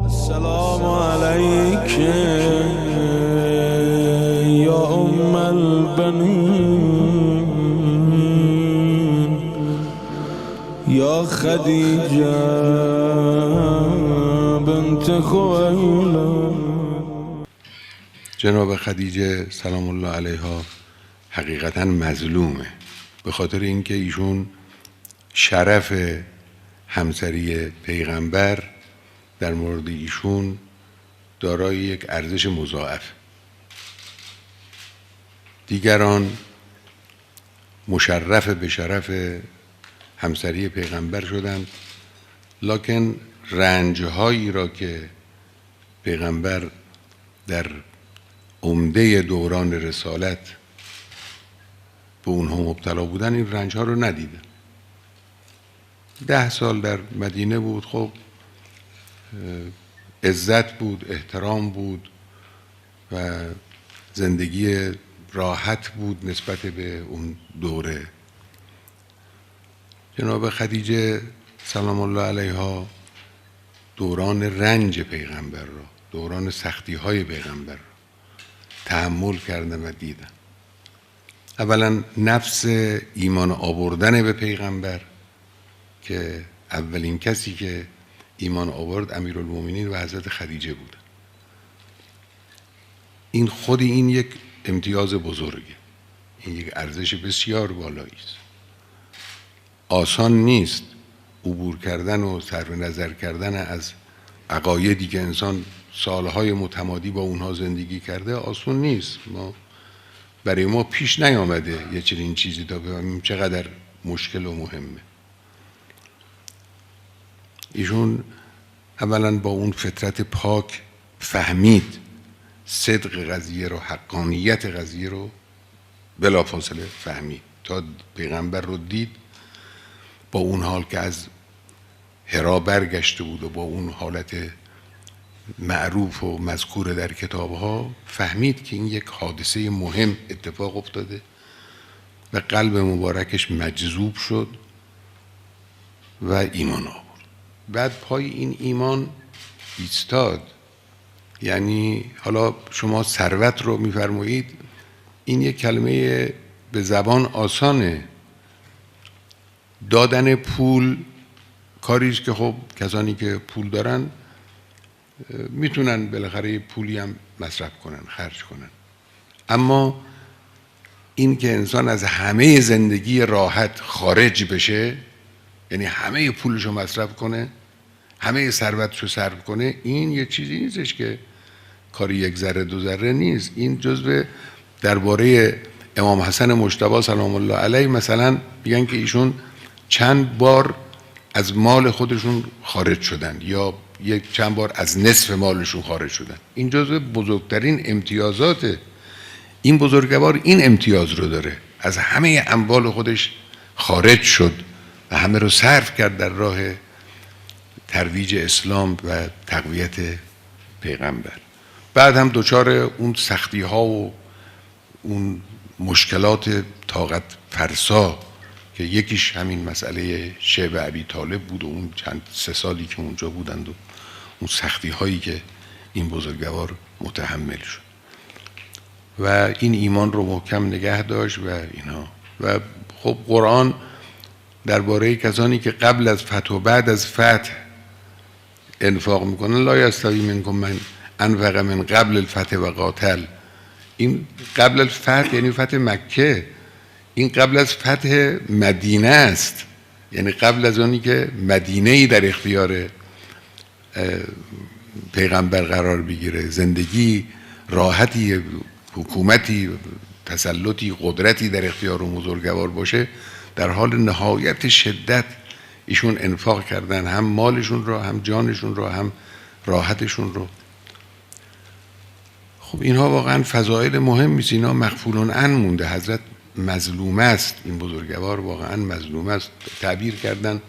السلام عليك يا أم البنين يا خديجة بنت خويلد. جناب خدیجه سلام الله علیها حقیقتا مظلومه، به خاطر اینکه ایشون شرف همسری پیغمبر در مورد ایشون دارای یک ارزش مضاعف. دیگران مشرف به شرف همسری پیغمبر شدند، لکن رنجهایی را که پیغمبر در عمده دوران رسالت به اونها مبتلا بودن، این رنجها رو ندیدن. 10 سال در مدینه بود، خب عزت بود، احترام بود و زندگی راحت بود نسبت به اون دوره. جناب خدیجه سلام الله علیها دوران رنج پیغمبر را، دوران سختی های پیغمبر را تحمل کردن و دیدن. اولا نفس ایمان آوردن به پیغمبر که اولین کسی که ایمان آورد امیرالمومنین و حضرت خدیجه بود. این خود این یک امتیاز بزرگه، این یک ارزش بسیار بالایی است. آسان نیست عبور کردن و صرف نظر کردن از عقایدی که انسان سالهای متمادی با اونها زندگی کرده، آسان نیست. برای ما پیش نیامده یه چنین چیزی تا بفهمیم چقدر مشکل و مهمه. ایشون اولا با اون فطرت پاک فهمید صدق قضیه رو، حقانیت قضیه رو بلافاصله فهمید. تا پیغمبر رو دید با اون حال که از حرا برگشته بود و با اون حالت معروف و مذکور در کتابها، فهمید که این یک حادثه مهم اتفاق افتاده و قلب مبارکش مجذوب شد و ایمان آورد. بعد پای این ایمان ایستاد. یعنی حالا شما ثروت رو میفرمایید، این یک کلمه به زبان آسانه. دادن پول کاریست که خب کسانی که پول دارن میتونن بالاخره پولی هم مصرف کنن، خرج کنن. اما این که انسان از همه زندگی راحت خارج بشه، یعنی همه پولشو مصرف کنه، همه ثروتشو صرف کنه، این یه چیزی نیستش که کاری 1 ذره 2 ذره نیست. این جزء درباره امام حسن مجتبی سلام الله علیه مثلا میگن که ایشون چند بار از مال خودشون خارج شدن یا چند بار از نصف مالشون خارج شدن. این جزء بزرگترین امتیازات این بزرگوار، این امتیاز رو داره، از همه اموال خودش خارج شد و همه رو صرف کرد در راه ترویج اسلام و تقویت پیغمبر. بعد هم دچار اون سختی ها و اون مشکلات طاقت فرسا که یکیش همین مسئله شیب ابی طالب بود و اون 3 سالی که اونجا بودند و اون سختی هایی که این بزرگوار متحمل شد و این ایمان رو محکم نگه داشت و اینا. و خب قرآن درباره کسانی که قبل از فتح و بعد از فتح انفاق میکنن، لا یستوی منکم من انفق من قبل الفتح و قاتل. این قبل الفتح یعنی فتح مکه، این قبل از فتح مدینه است، یعنی قبل از اونی که مدینه‌ای در اختیار پیغمبر قرار بگیره، زندگی راحتی، حکومتی، تسلطی، قدرتی در اختیار و بزرگوار باشه، در حال نهایت شدت ایشون انفاق کردن، هم مالشون رو، هم جانشون رو، هم راحتشون رو. خب اینها واقعا فضائل مهمی است، اینا مغفولون عن مونده. حضرت مظلوم است، این بزرگوار واقعا مظلوم است. تعبیر کردن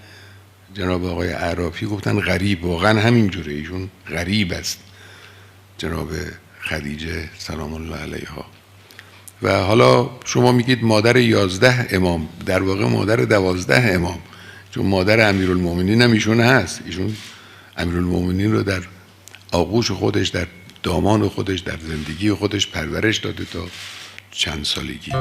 جناب آقای اعرافی، گفتن غریب، واقعا همین جوره، ایشون غریب است جناب خدیجه سلام الله علیها. و حالا شما میگید مادر 11 امام، در واقع مادر 12 امام، چون مادر امیرالمومنین هم ایشون هست. ایشون امیرالمومنین رو در آغوش خودش، در دامان خودش، در زندگی خودش پرورش داده تا چند سالگی.